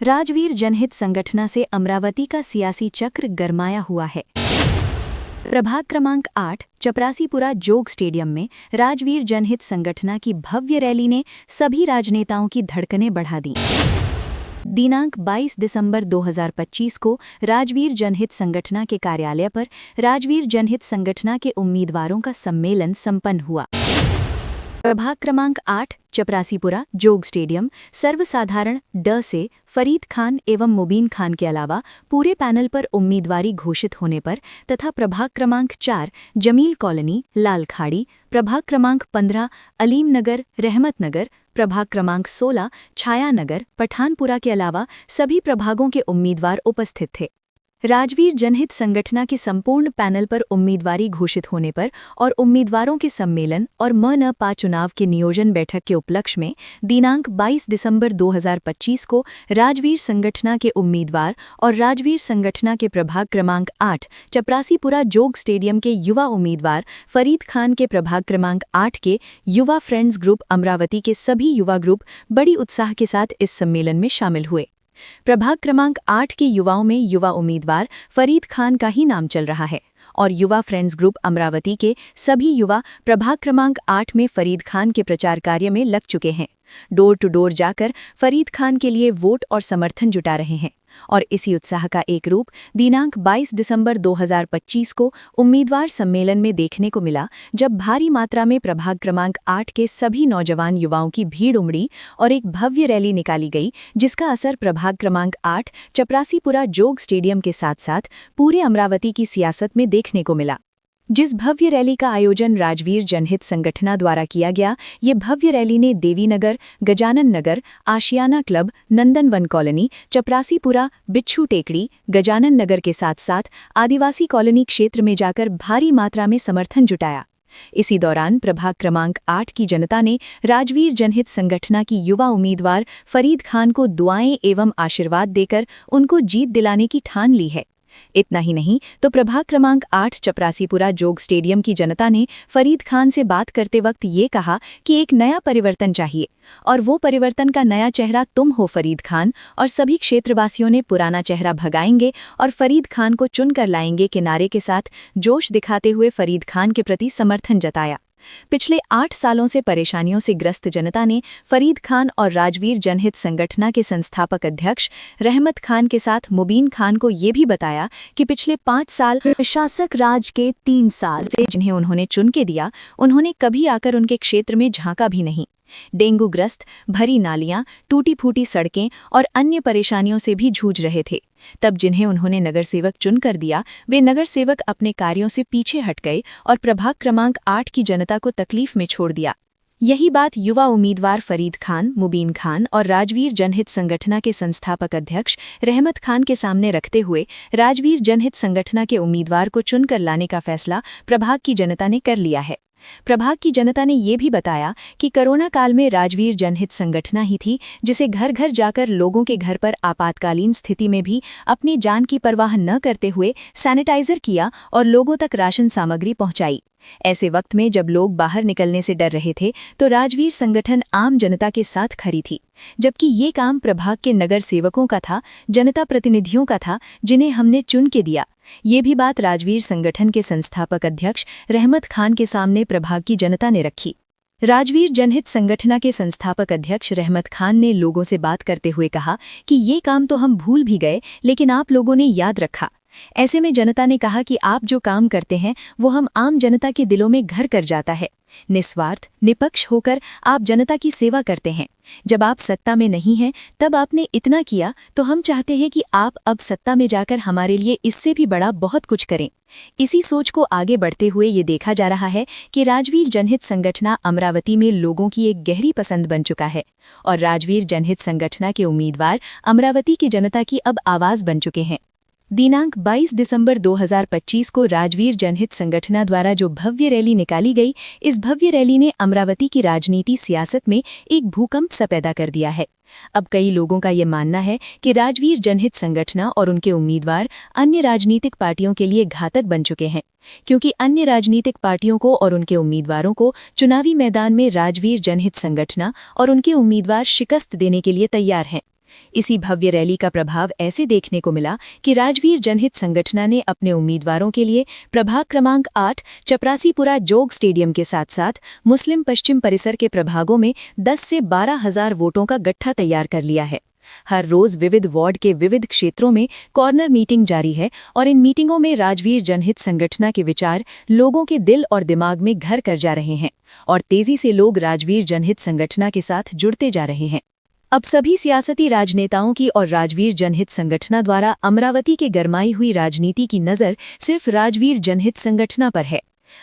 राजवीर जनहित संगठना से अमरावती का सियासी चक्र गरमाया हुआ है। प्रभाग क्रमांक 8 चपरासीपुरा जोग स्टेडियम में राजवीर जनहित संगठना की भव्य रैली ने सभी राजनेताओं की धड़कनें बढ़ा दी। दिनांक 22 दिसंबर 2025 को राजवीर जनहित संगठना के कार्यालय पर राजवीर जनहित संगठना के उम्मीदवारों का सम्मेलन संपन्न हुआ। प्रभाग क्रमांक 8 चपरासीपुरा जोग स्टेडियम सर्वसाधारण ड से फरीद खान एवं मुबीन खान के अलावा पूरे पैनल पर उम्मीदवारी घोषित होने पर तथा प्रभाग क्रमांक 4 जमील कॉलोनी लालखाड़ी, प्रभाग क्रमांक 15 अलीम नगर रहमत नगर, प्रभाग क्रमांक 16 छाया नगर पठानपुरा के अलावा सभी प्रभागों के उम्मीदवार उपस्थित थे। राजवीर जनहित संगठना के संपूर्ण पैनल पर उम्मीदवारी घोषित होने पर और उम्मीदवारों के सम्मेलन और म.न.पा. चुनाव के नियोजन बैठक के उपलक्ष्य में दिनांक 22 दिसंबर 2025 को राजवीर संगठना के उम्मीदवार और राजवीर संगठना के प्रभाग क्रमांक 8 चपरासीपुरा जोग स्टेडियम के युवा उम्मीदवार फरीद खान के प्रभाग क्रमांक 8 के युवा फ्रेंड्स ग्रुप अमरावती के सभी युवा ग्रुप बड़ी उत्साह के साथ इस सम्मेलन में शामिल हुए। प्रभाग क्रमांक 8 के युवाओं में युवा उम्मीदवार फरीद खान का ही नाम चल रहा है और युवा फ्रेंड्स ग्रुप अमरावती के सभी युवा प्रभाग क्रमांक 8 में फरीद खान के प्रचार कार्य में लग चुके हैं। डोर टू डोर जाकर फरीद खान के लिए वोट और समर्थन जुटा रहे हैं और इसी उत्साह का एक रूप दिनांक 22 दिसंबर 2025 को उम्मीदवार सम्मेलन में देखने को मिला, जब भारी मात्रा में प्रभाग क्रमांक 8 के सभी नौजवान युवाओं की भीड़ उमड़ी और एक भव्य रैली निकाली गई, जिसका असर प्रभाग क्रमांक 8 चपरासीपुरा जोग स्टेडियम के साथ साथ पूरे अमरावती की सियासत में देखने को मिला। जिस भव्य रैली का आयोजन राजवीर जनहित संगठना द्वारा किया गया, ये भव्य रैली ने देवीनगर, गजानन नगर, आशियाना क्लब, नंदनवन कॉलोनी, चपरासीपुरा, बिच्छू टेकड़ी, गजानन नगर के साथ साथ आदिवासी कॉलोनी क्षेत्र में जाकर भारी मात्रा में समर्थन जुटाया। इसी दौरान प्रभाग क्रमांक 8 की जनता ने राजवीर जनहित संगठना की युवा उम्मीदवार फरीद खान को दुआएं एवं आशीर्वाद देकर उनको जीत दिलाने की ठान ली है। इतना ही नहीं तो प्रभाग क्रमांक 8 चपरासीपुरा जोग स्टेडियम की जनता ने फरीद खान से बात करते वक्त ये कहा कि एक नया परिवर्तन चाहिए और वो परिवर्तन का नया चेहरा तुम हो फरीद खान, और सभी क्षेत्रवासियों ने पुराना चेहरा भगाएंगे और फरीद खान को चुनकर लाएंगे के नारे के साथ जोश दिखाते हुए फरीद खान के प्रति समर्थन जताया। पिछले 8 सालों से परेशानियों से ग्रस्त जनता ने फरीद खान और राजवीर जनहित संगठना के संस्थापक अध्यक्ष रहमत खान के साथ मुबीन खान को ये भी बताया कि पिछले 5 साल शासक राज के 3 साल से जिन्हें उन्होंने चुन के दिया, उन्होंने कभी आकर उनके क्षेत्र में झांका भी नहीं। डेंगू ग्रस्त भरी नालियां, टूटी फूटी सड़कें और अन्य परेशानियों से भी जूझ रहे थे। तब जिन्हें उन्होंने नगर सेवक चुन कर दिया, वे नगर सेवक अपने कार्यों से पीछे हट गए और प्रभाग क्रमांक 8 की जनता को तकलीफ में छोड़ दिया। यही बात युवा उम्मीदवार फरीद खान, मुबीन खान और राजवीर जनहित संगठना के संस्थापक अध्यक्ष रहमत खान के सामने रखते हुए राजवीर जनहित संगठना के उम्मीदवार को चुनकर लाने का फैसला प्रभाग की जनता ने कर लिया है। प्रभाग की जनता ने ये भी बताया कि कोरोना काल में राजवीर जनहित संगठना ही थी जिसे घर घर जाकर लोगों के घर पर आपातकालीन स्थिति में भी अपनी जान की परवाह न करते हुए सैनिटाइजर किया और लोगों तक राशन सामग्री पहुंचाई। ऐसे वक्त में जब लोग बाहर निकलने से डर रहे थे तो राजवीर संगठन आम जनता के साथ खड़ी थी, जबकि ये काम प्रभाग के नगर सेवकों का था, जनता प्रतिनिधियों का था, जिन्हें हमने चुन के दिया। ये भी बात राजवीर संगठन के संस्थापक अध्यक्ष रहमत खान के सामने प्रभाग की जनता ने रखी। राजवीर जनहित संगठना के संस्थापक अध्यक्ष रहमत खान ने लोगों से बात करते हुए कहा कि ये काम तो हम भूल भी गए, लेकिन आप लोगों ने याद रखा। ऐसे में जनता ने कहा कि आप जो काम करते हैं वो हम आम जनता के दिलों में घर कर जाता है। निस्वार्थ निपक्ष होकर आप जनता की सेवा करते हैं। जब आप सत्ता में नहीं हैं तब आपने इतना किया, तो हम चाहते हैं कि आप अब सत्ता में जाकर हमारे लिए इससे भी बड़ा बहुत कुछ करें। इसी सोच को आगे बढ़ते हुए ये देखा जा रहा है कि राजवीर जनहित संगठना अमरावती में लोगों की एक गहरी पसंद बन चुका है और राजवीर जनहित संगठना के उम्मीदवार अमरावती की जनता की अब आवाज बन चुके हैं। दिनांक 22 दिसंबर 2025 को राजवीर जनहित संगठना द्वारा जो भव्य रैली निकाली गई, इस भव्य रैली ने अमरावती की राजनीति सियासत में एक भूकंप सा पैदा कर दिया है। अब कई लोगों का ये मानना है कि राजवीर जनहित संगठना और उनके उम्मीदवार अन्य राजनीतिक पार्टियों के लिए घातक बन चुके हैं, क्योंकि अन्य राजनीतिक पार्टियों को और उनके उम्मीदवारों को चुनावी मैदान में राजवीर जनहित संगठना और उनके उम्मीदवार शिकस्त देने के लिए तैयार हैं। इसी भव्य रैली का प्रभाव ऐसे देखने को मिला कि राजवीर जनहित संगठन ने अपने उम्मीदवारों के लिए प्रभाग क्रमांक 8 चपरासीपुरा जोग स्टेडियम के साथ साथ मुस्लिम पश्चिम परिसर के प्रभागों में 10 से 12,000 वोटों का गट्ठा तैयार कर लिया है। हर रोज विविध वार्ड के विविध क्षेत्रों में कॉर्नर मीटिंग जारी है और इन मीटिंगों में राजवीर जनहित संगठन के विचार लोगों के दिल और दिमाग में घर कर जा रहे हैं और तेजी से लोग राजवीर जनहित संगठन के साथ जुड़ते जा रहे हैं। अब सभी सियासती राजनेताओं की और राजवीर जनहित संगठन द्वारा अमरावती के गरमाई हुई राजनीति की नज़र सिर्फ राजवीर जनहित संगठन पर है।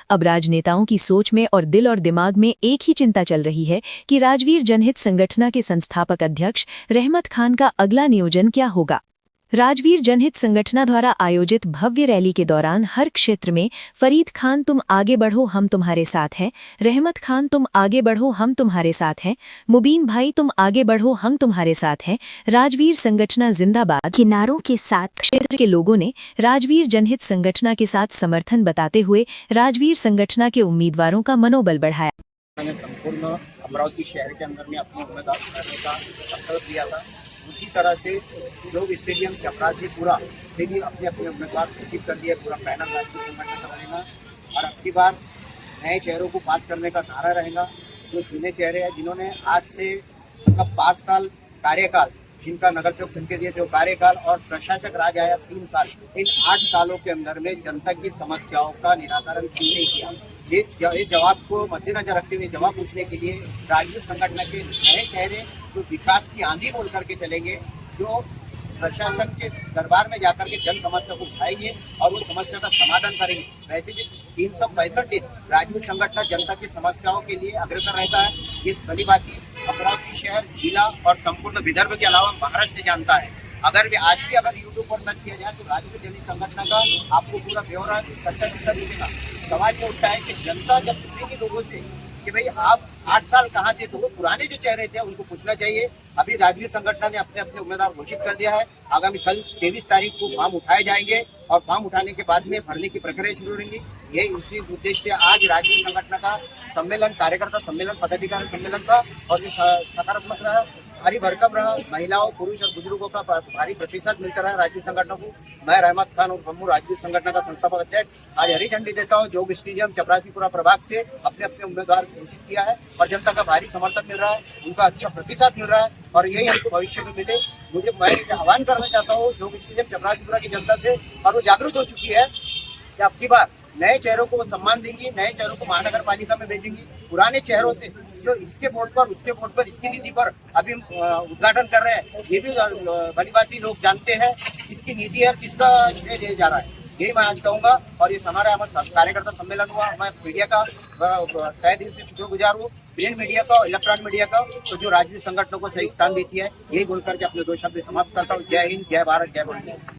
अब राजनेताओं की सोच में और दिमाग में एक ही चिंता चल रही है कि राजवीर जनहित संगठन के संस्थापक अध्यक्ष रहमत खान का अगला नियोजन क्या होगा। राजवीर जनहित संगठन द्वारा आयोजित भव्य रैली के दौरान हर क्षेत्र में फरीद खान तुम आगे बढ़ो हम तुम्हारे साथ हैं, रहमत खान तुम आगे बढ़ो हम तुम्हारे साथ हैं, मुबीन भाई तुम आगे बढ़ो हम तुम्हारे साथ हैं, राजवीर संगठन जिंदाबाद के नारों के साथ क्षेत्र के लोगों ने राजवीर जनहित संगठन के साथ समर्थन बताते हुए राजवीर संगठन के उम्मीदवारों का मनोबल बढ़ाया। मैंने संपूर्ण अमरावती शहर के अंदर में अपने उम्मीदवार करने का संकल्प लिया था। उसी तरह से जोग स्टेडियम चपरासीपुरा से भी अपने अपने उम्मीदवार घोषित कर दिए। पूरा पैनल राजनीतिक संगठन का बनेगा और अब की बार नए चेहरों को पास करने का नारा रहेगा। जो चुने चेहरे हैं जिन्होंने आज से मतलब 5 साल कार्यकाल, जिनका नगर सेवक चुन के दिए थे कार्यकाल, और प्रशासक राज आया 3 साल, इन 8 सालों के अंदर में जनता की समस्याओं का निराकरण क्यों नहीं किया। इस जवाब को मद्देनजर रखते हुए जवाब पूछने के लिए राजनीतिक संगठन के नए चेहरे जो विकास की आंधी बोल करके चलेंगे, जो प्रशासन के दरबार में जाकर के जन समस्या को उठाएंगे और वो समस्या का समाधान करेंगे। वैसे भी 365 दिन राजनीतिक संगठन जनता की समस्याओं के लिए अग्रसर रहता है। ये भली बात अमरावती शहर, जिला और संपूर्ण विदर्भ के अलावा महाराष्ट्र जानता है। अगर यूट्यूब पर सर्च किया जाए तो राजनीतिक जनहित संगठन का आपको पूरा ब्यौरा कच्चा मिलेगा। सवाल ये उठता है कि जनता जब पूछेगी लोगों से कि भाई आप 8 साल कहाँ थे, तो वो पुराने जो चेहरे थे उनको पूछना चाहिए। अभी राजनीतिक संगठन ने अपने अपने उम्मीदवार घोषित कर दिया है। आगामी कल 23 तारीख को फॉर्म उठाए जाएंगे और फॉर्म उठाने के बाद में भरने की प्रक्रिया शुरू होगी। यही इसी उद्देश्य से आज राजनीतिक संगठन का सम्मेलन, कार्यकर्ता सम्मेलन, पदाधिकारी सम्मेलन था और ये सकारात्मक रहा, भारी भरकम रहा। महिलाओं, पुरुष और बुजुर्गों का भारी प्रतिशत मिलता रहा राजनीतिक संगठनों को। मैं रहमत खान और बम्बू राजनीतिक संगठन का संस्थापक अध्यक्ष आज हरी झंडी देता हूँ। जोग स्टेडियम चपरासीपुरा प्रभाग से अपने अपने उम्मीदवार घोषित किया है और जनता का भारी समर्थन मिल रहा है, उनका अच्छा प्रतिशत मिल रहा है और यही हमको भविष्य में मिले। मैं आह्वान करना चाहता हूँ जोग स्टेडियम चपरासीपुरा की जनता से, और वो जागरूक हो चुकी है कि अब की बार नए चेहरों को सम्मान देंगी, नए चेहरों को महानगर पालिका में भेजेंगी। पुराने चेहरों से जो इसके बोर्ड पर, उसके बोर्ड पर, इसकी नीति पर अभी उद्घाटन कर रहे हैं, ये भी भली भांति लोग जानते हैं किसकी नीति है, किसका श्रेय दिया जा रहा है। यही मैं आज कहूँगा। और ये हमारा कार्यकर्ता सम्मेलन हुआ, मैं मीडिया का तहे दिल से शुक्रगुजार हूँ, प्रिंट मीडिया का, इलेक्ट्रॉनिक मीडिया का, तो जो राजनीतिक संगठनों को सही स्थान देती है। यही बोलकर के अपने 2 शब्द समाप्त करता हूँ। जय हिंद, जय भारत, जय भारत।